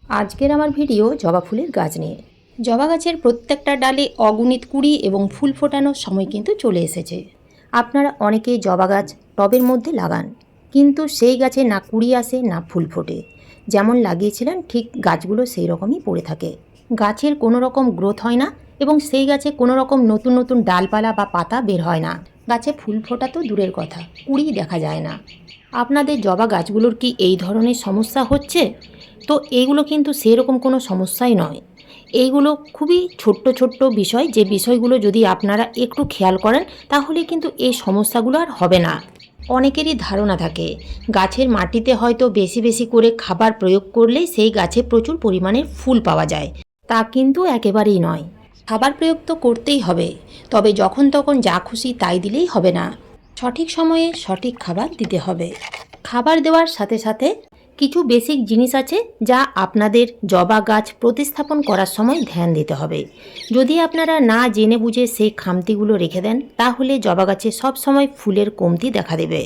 আজকের আমার ভিডিও জবা ফুলের গাছ নিয়ে। জবা গাছের প্রত্যেকটা ডালে অগণিত কুড়ি এবং ফুল ফোটানোর সময় কিন্তু চলে এসেছে। আপনারা অনেকেই জবা গাছ টবের মধ্যে লাগান, কিন্তু সেই গাছে না কুড়ি আসে না ফুল ফোটে। যেমন লাগিয়েছিলেন ঠিক গাছগুলো সেই রকমই পড়ে থাকে। গাছের কোনো রকম গ্রোথ হয় না এবং সেই গাছে কোনো রকম নতুন নতুন ডালপালা বা পাতা বের হয় না। গাছে ফুল ফোটা তো দূরের কথা, কুড়ি দেখা যায় না। আপনাদের জবা গাছগুলোর কি এই ধরনের সমস্যা হচ্ছে? তো এইগুলো কিন্তু সেরকম কোনো সমস্যাই নয়। এইগুলো খুবই ছোট্ট ছোট্ট বিষয়, যে বিষয়গুলো যদি আপনারা একটু খেয়াল করেন তাহলে কিন্তু এই সমস্যাগুলো আর হবে না। অনেকেরই ধারণা থাকে গাছের মাটিতে হয়তো বেশি বেশি করে খাবার প্রয়োগ করলেই সেই গাছে প্রচুর পরিমাণে ফুল পাওয়া যায়। তা কিন্তু একেবারেই নয়। খাবার প্রয়োগ তো করতেই হবে, তবে যখন তখন যা খুশি তাই দিলেই হবে না। সঠিক সময়ে সঠিক খাবার দিতে হবে। খাবার দেওয়ার সাথে সাথে কিছু বেসিক জিনিস আছে যা আপনাদের জবা গাছ প্রতিস্থাপন করার সময় ধ্যান দিতে হবে। যদি আপনারা না জেনে বুঝে সেই খামতিগুলো রেখে দেন তাহলে জবা গাছে সবসময় ফুলের কমতি দেখা দেবে,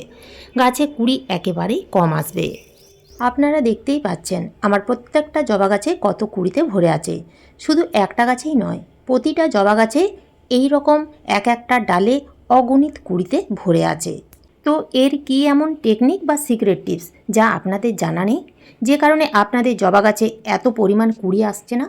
গাছে কুড়ি একেবারেই কম আসবে। আপনারা দেখতেই পাচ্ছেন আমার প্রত্যেকটা জবা গাছে কত কুড়িতে ভরে আছে। শুধু একটা গাছেই নয়, প্রতিটা জবা গাছে এই রকম এক একটা ডালে অগণিত কুড়িতে ভরে আছে। তো এর কি এমন টেকনিক বা সিক্রেট টিপস যা আপনাদের জানা নেই, যে কারণে আপনাদের জবা গাছে এত পরিমাণ কুড়ি আসছে না?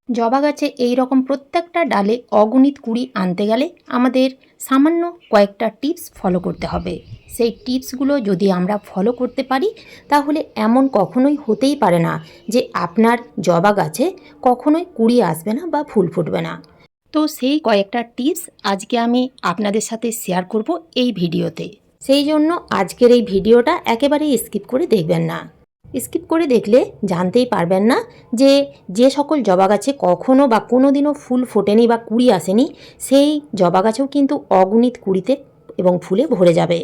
জবা গাছে এই রকম প্রত্যেকটা ডালে অগণিত কুড়ি আনতে গেলে আমাদের সামান্য কয়েকটা টিপস ফলো করতে হবে। সেই টিপসগুলো যদি আমরা ফলো করতে পারি তাহলে এমন কখনোই হতেই পারে না যে আপনার জবা গাছে কখনোই কুড়ি আসবে না বা ফুল ফুটবে না। তো সেই কয়েকটা টিপস আজকে আমি আপনাদের সাথে শেয়ার করব এই ভিডিওতে। সেই জন্য আজকের এই ভিডিওটা একেবারেই স্কিপ করে দেখবেন না। স্কিপ করে দেখলে জানতেই পারবেন না যে যে সকল জবা গাছে কখনো বা কোনো দিনও ফুল ফোটেনি বা কুড়ি আসেনি, সেই জবা গাছেও কিন্তু অগণিত কুড়িতে এবং ফুলে ভরে যাবে।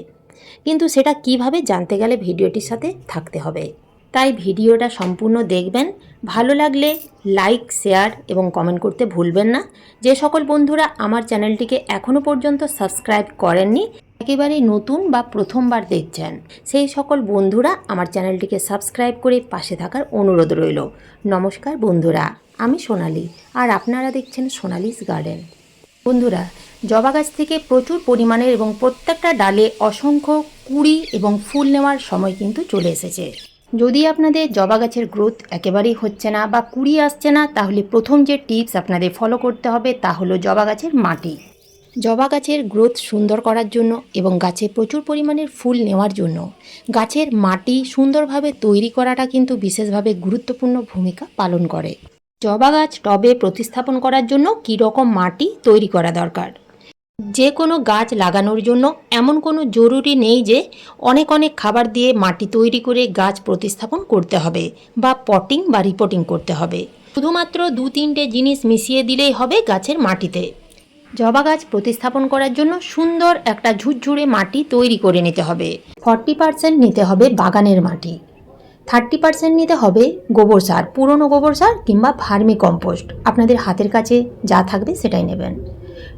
কিন্তু সেটা কিভাবে জানতে গেলে ভিডিওটির সাথে থাকতে হবে। তাই ভিডিওটা সম্পূর্ণ দেখবেন। ভালো লাগলে লাইক, শেয়ার এবং কমেন্ট করতে ভুলবেন না। যে সকল বন্ধুরা আমার চ্যানেলটিকে এখনও পর্যন্ত সাবস্ক্রাইব করেননি, একেবারেই নতুন বা প্রথমবার দেখছেন, সেই সকল বন্ধুরা আমার চ্যানেলটিকে সাবস্ক্রাইব করে পাশে থাকার অনুরোধ রইল। নমস্কার বন্ধুরা, আমি সোনালি, আর আপনারা দেখছেন সোনালিস গার্ডেন। বন্ধুরা, জবা গাছ থেকে প্রচুর পরিমাণের এবং প্রত্যেকটা ডালে অসংখ্য কুড়ি এবং ফুল নেওয়ার সময় কিন্তু চলে এসেছে। যদি আপনাদের জবা গাছের গ্রোথ একেবারেই হচ্ছে না বা কুড়ি আসছে না, তাহলে প্রথম যে টিপস আপনাদের ফলো করতে হবে তা হলো জবা গাছের মাটি। জবা গাছের গ্রোথ সুন্দর করার জন্য এবং গাছে প্রচুর পরিমাণের ফুল নেওয়ার জন্য গাছের মাটি সুন্দরভাবে তৈরি করাটা কিন্তু বিশেষভাবে গুরুত্বপূর্ণ ভূমিকা পালন করে। জবা গাছ টবে প্রতিস্থাপন করার জন্য কী রকম মাটি তৈরি করা দরকার? যে কোনো গাছ লাগানোর জন্য এমন কোনো জরুরি নেই যে অনেক অনেক খাবার দিয়ে মাটি তৈরি করে গাছ প্রতিস্থাপন করতে হবে বা পটিং বা রিপোর্টিং করতে হবে। শুধুমাত্র 2-3টে জিনিস মিশিয়ে দিলেই হবে গাছের মাটিতে। জবা গাছ প্রতিস্থাপন করার জন্য সুন্দর একটা ঝুরঝুরে মাটি তৈরি করে নিতে হবে। 40% নিতে হবে বাগানের মাটি, 30% নিতে হবে গোবর সার, পুরনো গোবর সার কিংবা ভার্মি কম্পোস্ট, আপনাদের হাতের কাছে যা থাকবে সেটাই নেবেন।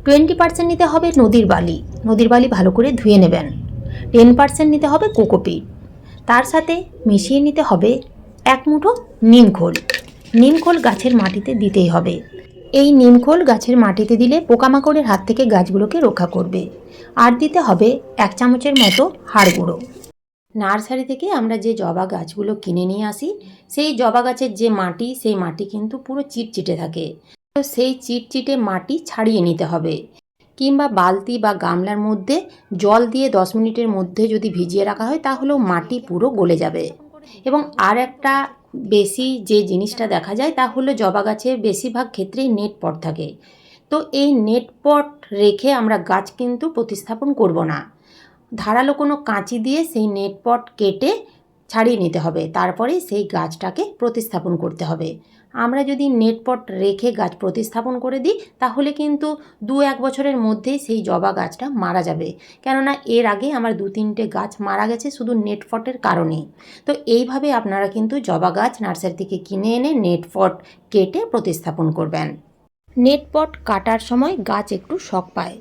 20% নিতে হবে নদীর বালি, নদীর বালি ভালো করে ধুয়ে নেবেন। 10% নিতে হবে কোকোপিট। তার সাথে মিশিয়ে নিতে হবে 1 মুঠো নিমখোল। নিমখোল গাছের মাটিতে দিতেই হবে। এই নিমখোল গাছের মাটিতে দিলে পোকামাকড়ের হাত থেকে গাছগুলোকে রক্ষা করবে। আর দিতে হবে 1 চামচের মতো হাড় গুঁড়ো। নার্সারি থেকে আমরা যে জবা গাছগুলো কিনে নিয়ে আসি, সেই জবা গাছের যে মাটি, সেই মাটি কিন্তু পুরো চিটচিটে থাকে। তো সেই চিটচিটে মাটি ছাড়িয়ে নিতে হবে, কিংবা বালতি বা গামলার মধ্যে জল দিয়ে 10 মিনিটের মধ্যে যদি ভিজিয়ে রাখা হয় তাহলেও মাটি পুরো গলে যাবে। এবং আর একটা বেশি যে জিনিসটা দেখা যায় তা হলো জবা গাছে বেশিরভাগ ক্ষেত্রেই নেট পট থাকে। তো এই নেট পট রেখে আমরা গাছ কিন্তু প্রতিস্থাপন করব না। ধারালো কোনো কাঁচি দিয়ে সেই নেট পট কেটে ছাড়িয়ে নিতে হবে, তারপরে সেই গাছটাকে প্রতিস্থাপন করতে হবে। আমরা যদি নেট পট রেখে গাছ প্রতিস্থাপন করে দিই তাহলে কিন্তু 2-1 বছরের মধ্যেই সেই জবা গাছটা মারা যাবে। কেননা এর আগে আমার 2-3টে গাছ মারা গেছে শুধু নেট পটের কারণেই। তো এইভাবে আপনারা কিন্তু জবা গাছ নার্সারি থেকে কিনে এনে নেট পট কেটে প্রতিস্থাপন করবেন। নেট পট কাটার সময় গাছ একটু শক পায়,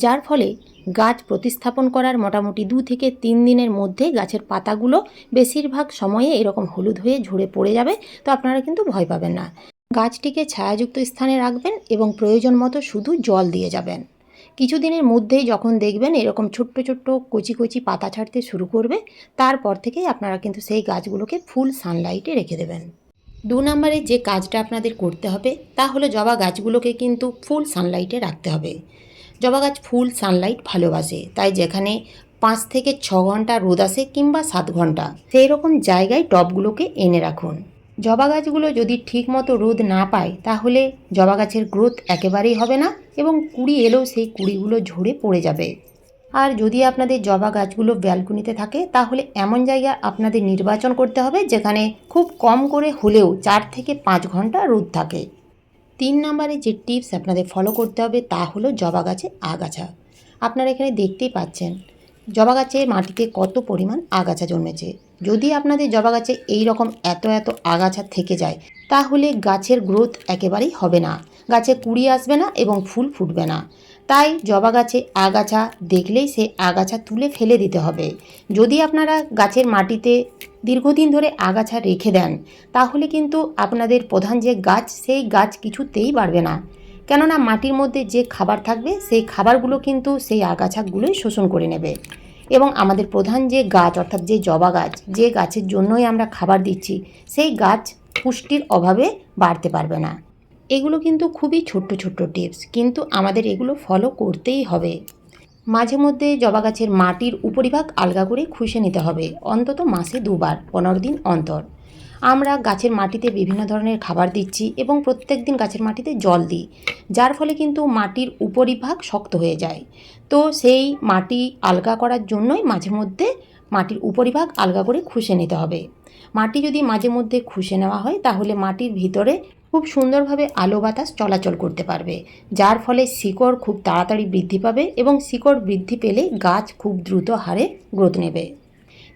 যার ফলে গাছ প্রতিস্থাপন করার মোটামুটি 2 থেকে 3 দিনের মধ্যে গাছের পাতাগুলো বেশিরভাগ সময়ে এরকম হলুদ হয়ে ঝরে পড়ে যাবে। তো আপনারা কিন্তু ভয় পাবেন না। গাছটিকে ছায়াযুক্ত স্থানে রাখবেন এবং প্রয়োজন মতো শুধু জল দিয়ে যাবেন। কিছুদিনের মধ্যেই যখন দেখবেন এরকম ছোট্ট ছোট্ট কচি কচি পাতা ছাড়তে শুরু করবে, তারপর থেকেই আপনারা কিন্তু সেই গাছগুলোকে ফুল সানলাইটে রেখে দেবেন। 2 নম্বরে যে কাজটা আপনাদের করতে হবে তা হলো জবা গাছগুলোকে কিন্তু ফুল সানলাইটে রাখতে হবে। জবা গাছ ফুল সানলাইট ভালোবাসে, তাই যেখানে 5 থেকে 6 ঘন্টা রোদ আসে কিংবা 7 ঘন্টা সেই রকম জায়গায় টবগুলোকে এনে রাখুন। জবা গাছগুলো যদি ঠিকমতো রোদ না পায় তাহলে জবা গাছের গ্রোথ একেবারেই হবে না এবং কুঁড়ি এলেও সেই কুঁড়িগুলো ঝরে পড়ে যাবে। আর যদি আপনাদের জবা গাছগুলো ব্যালকনিতে থাকে তাহলে এমন জায়গা আপনাদের নির্বাচন করতে হবে যেখানে খুব কম করে হলেও 4 থেকে 5 ঘন্টা রোদ থাকে। 3 নম্বরে যে টিপস আপনাদের ফলো করতে হবে তা হলো জবা গাছে আগাছা। আপনারা এখানে দেখতেই পাচ্ছেন জবা গাছে মাটিতে কত পরিমাণ আগাছা জন্মেছে। যদি আপনাদের জবা গাছে এই রকম এত আগাছা থেকে যায় তাহলে গাছের গ্রোথ একেবারেই হবে না, গাছে কুঁড়ি আসবে না এবং ফুল ফুটবে না। তাই জবা গাছে আগাছা দেখলেই সে আগাছা তুলে ফেলে দিতে হবে। যদি আপনারা গাছের মাটিতে দীর্ঘদিন ধরে আগাছা রেখে দেন তাহলে কিন্তু আপনাদের প্রধান যে গাছ সেই গাছ কিছুতেই বাড়বে না, কেননা মাটির মধ্যে যে খাবার থাকবে সেই খাবারগুলো কিন্তু সেই আগাছাগুলোই শোষণ করে নেবে এবং আমাদের প্রধান যে গাছ অর্থাৎ যে জবা গাছ, যে গাছের জন্যই আমরা খাবার দিচ্ছি, সেই গাছ পুষ্টির অভাবে বাড়তে পারবে না। এগুলো কিন্তু খুবই ছোট্ট ছোট্ট টিপস, কিন্তু আমাদের এগুলো ফলো করতেই হবে। মাঝে মধ্যে জবা গাছের মাটির উপরিভাগ আলগা করে খুশে নিতে হবে, অন্তত মাসে 2 বার 15 দিন অন্তর। আমরা গাছের মাটিতে বিভিন্ন ধরনের খাবার দিচ্ছি এবং প্রত্যেক দিন গাছের মাটিতে জল দিই, যার ফলে কিন্তু মাটির উপরিভাগ শক্ত হয়ে যায়। তো সেই মাটি আলগা করার জন্যই মাঝে মধ্যে মাটির উপরিভাগ আলগা করে খুশে নিতে হবে। মাটি যদি মাঝে মধ্যে খুশে নেওয়া হয় তাহলে মাটির ভিতরে খুব সুন্দরভাবে আলো বাতাস চলাচল করতে পারবে, যার ফলে শিকড় খুব তাড়াতাড়ি বৃদ্ধি পাবে এবং শিকড় বৃদ্ধি পেলে গাছ খুব দ্রুত হারে গ্রোথ নেবে।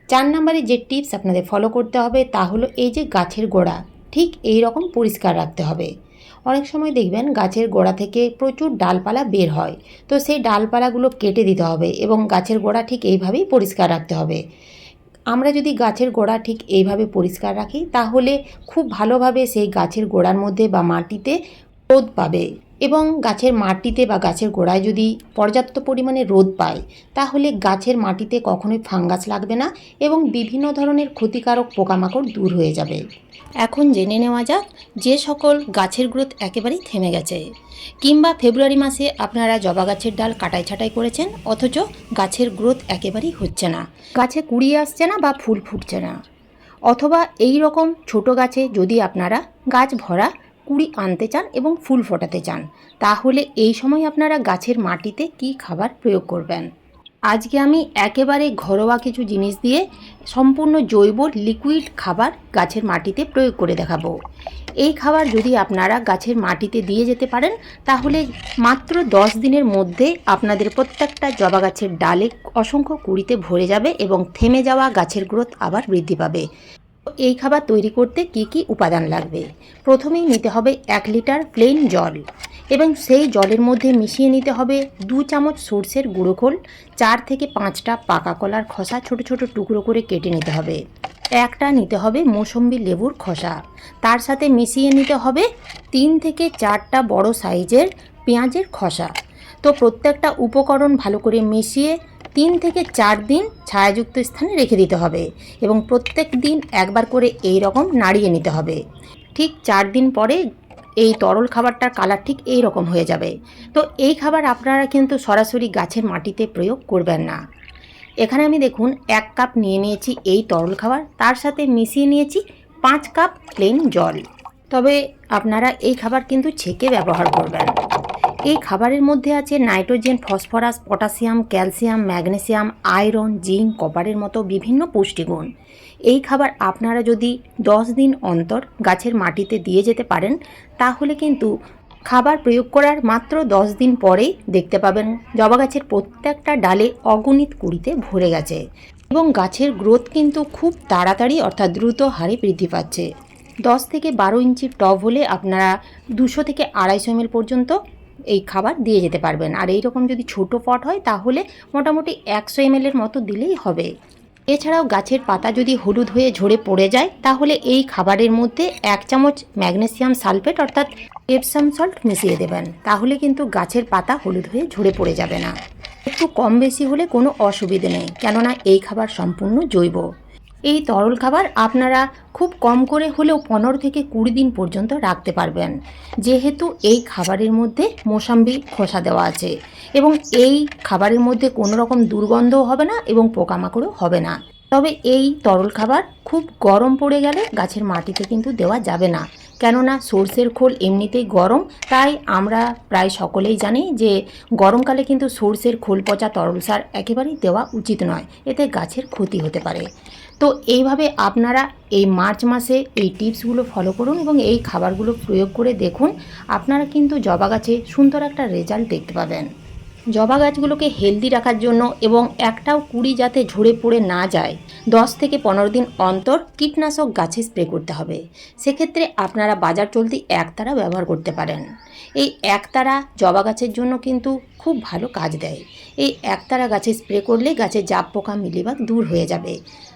4 নম্বরে যে টিপস আপনাদের ফলো করতে হবে তা হলো এই যে গাছের গোড়া ঠিক এই রকম পরিষ্কার রাখতে হবে। অনেক সময় দেখবেন গাছের গোড়া থেকে প্রচুর ডালপালা বের হয়, তো সেই ডালপালাগুলো কেটে দিতে হবে এবং গাছের গোড়া ঠিক এইভাবেই পরিষ্কার রাখতে হবে। আমরা যদি গাছের গোড়া ঠিক এইভাবে পরিষ্কার রাখি তাহলে খুব ভালোভাবে সেই গাছের গোড়ার মধ্যে বা মাটিতে রোদ পাবে এবং গাছের মাটিতে বা গাছের গোড়ায় যদি পর্যাপ্ত পরিমাণে রোদ পায় তাহলে গাছের মাটিতে কখনোই ফাঙ্গাস লাগবে না এবং বিভিন্ন ধরনের ক্ষতিকারক পোকামাকড় দূর হয়ে যাবে। এখন জেনে নেওয়া যাক যে সকল গাছের গ্রোথ একেবারেই থেমে গেছে কিংবা ফেব্রুয়ারি মাসে আপনারা জবা গাছের ডাল কাটাই ছাঁটাই করেছেন অথচ গাছের গ্রোথ একেবারেই হচ্ছে না, গাছে কুঁড়ি আসছে না বা ফুল ফুটছে না, অথবা এই রকম ছোট গাছে যদি আপনারা গাছ ভরা কুঁড়ি আনতে চান এবং ফুল ফোটাতে চান তাহলে এই সময় আপনারা গাছের মাটিতে কি খাবার প্রয়োগ করবেন। আজকে আমি একেবারে ঘরোয়া কিছু জিনিস দিয়ে সম্পূর্ণ জৈব লিকুইড খাবার গাছের মাটিতে প্রয়োগ করে দেখাবো। এই খাবার যদি আপনারা গাছের মাটিতে দিয়ে যেতে পারেন তাহলে মাত্র 10 দিনের মধ্যে আপনাদের প্রত্যেকটা জবা গাছের ডালে অসংখ্য কুঁড়িতে ভরে যাবে এবং থেমে যাওয়া গাছের গ্রোথ আবার বৃদ্ধি পাবে। এই খাবার তৈরি করতে কি কি উপাদান লাগবে? প্রথমেই নিতে হবে 1 লিটার প্লেন জল এবং সেই জলের মধ্যে মিশিয়ে নিতে হবে 2 চামচ সর্ষের গুঁড়ো খোল, 4 থেকে 5টা পাকা কলার খোসা ছোট ছোট টুকরো করে কেটে নিতে হবে, একটা নিতে হবে মৌসম্বি লেবুর খোসা, তার সাথে মিশিয়ে নিতে হবে 3 থেকে 4টা বড় সাইজের পেঁয়াজের খোসা। তো প্রত্যেকটা উপকরণ ভালো করে মিশিয়ে 3 থেকে 4 দিন ছায়াযুক্ত স্থানে রেখে দিতে হবে এবং প্রত্যেক দিন একবার করে এই রকম নাড়িয়ে নিতে হবে। ঠিক 4 দিন পরে এই তরল খাবারটার কালার ঠিক এই রকম হয়ে যাবে। তো এই খাবার আপনারা কিন্তু সরাসরি গাছের মাটিতে প্রয়োগ করবেন না। এখানে আমি দেখুন 1 কাপ নিয়ে নিয়েছি এই তরল খাবার, তার সাথে মিশিয়ে নিয়েছি 5 কাপ প্লেন জল। তবে আপনারা এই খাবার কিন্তু ছেঁকে ব্যবহার করবেন। এই খাবারের মধ্যে আছে nitrogen, phosphorus, potassium, calcium, magnesium, iron, zinc, কপারের মতো বিভিন্ন পুষ্টিগুণ। এই খাবার আপনারা যদি 10 দিন অন্তর গাছের মাটিতে দিয়ে যেতে পারেন তাহলে কিন্তু খাবার প্রয়োগ করার মাত্র 10 দিন পরেই দেখতে পাবেন জবা গাছের প্রত্যেকটা ডালে অগণিত কুঁড়িতে ভরে গেছে এবং গাছের গ্রোথ কিন্তু খুব তাড়াতাড়ি অর্থাৎ দ্রুত হারে বৃদ্ধি পাচ্ছে। 10 থেকে 12 ইঞ্চির টব হলে আপনারা 200 থেকে 250 ml পর্যন্ত এই খাবার দিয়ে যেতে পারবেন। আর এই রকম যদি ছোট পট হয় তাহলে মোটামুটি 100 ml মতো দিলেই হবে। এছাড়াও গাছের পাতা যদি হলুদ হয়ে ঝরে পড়ে যায় তাহলে এই খাবারের মধ্যে 1 চামচ ম্যাগনেসিয়াম সালফেট অর্থাৎ এপসাম সল্ট মিশিয়ে দেবেন, তাহলে কিন্তু গাছের পাতা হলুদ হয়ে ঝরে পড়ে যাবে না। একটু কম বেশি হলে কোনো অসুবিধে নেই, কেননা এই খাবার সম্পূর্ণ জৈব। এই তরল খাবার আপনারা খুব কম করে হলেও 15 থেকে 20 দিন পর্যন্ত রাখতে পারবেন, যেহেতু এই খাবারের মধ্যে মোসাম্বি খোসা দেওয়া আছে এবং এই খাবারের মধ্যে কোনো রকম দুর্গন্ধও হবে না এবং পোকামাকড়ও হবে না। তবে এই তরল খাবার খুব গরম পড়ে গেলে গাছের মাটিতে কিন্তু দেওয়া যাবে না, কেননা সর্ষের খোল এমনিতেই গরম, তাই আমরা প্রায় সকলেই জানি যে গরমকালে কিন্তু সর্ষের খোল পচা তরল সার একেবারেই দেওয়া উচিত নয়, এতে গাছের ক্ষতি হতে পারে। তো এইভাবে আপনারা এই মার্চ মাসে এই টিপসগুলো ফলো করুন এবং এই খাবারগুলো প্রয়োগ করে দেখুন, আপনারা কিন্তু জবা গাছে সুন্দর একটা রেজাল্ট দেখতে পাবেন। জবা গাছগুলোকে হেলদি রাখার জন্য এবং একটাও কুড়ি যাতে ঝরে পড়ে না যায় 10 থেকে 15 দিন অন্তর কীটনাশক গাছে স্প্রে করতে হবে। সেক্ষেত্রে আপনারা বাজার চলতি একতারা ব্যবহার করতে পারেন। এই একতারা জবা গাছের জন্য কিন্তু খুব ভালো কাজ দেয়। এই একতারা গাছে স্প্রে করলে গাছে জাপ পোকা মিলিবাগ দূর হয়ে যাবে।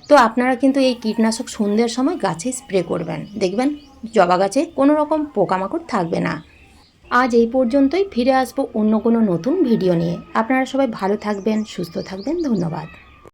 তো আপনারা কিন্তু এই কীটনাশক সন্ধ্যের সময় গাছে স্প্রে করবেন, দেখবেন জবা গাছে কোনো রকম পোকামাকড় থাকবে না। আজ এই পর্যন্তই, ফিরে আসবো অন্য কোনো নতুন ভিডিও নিয়ে। আপনারা সবাই ভালো থাকবেন, সুস্থ থাকবেন, ধন্যবাদ।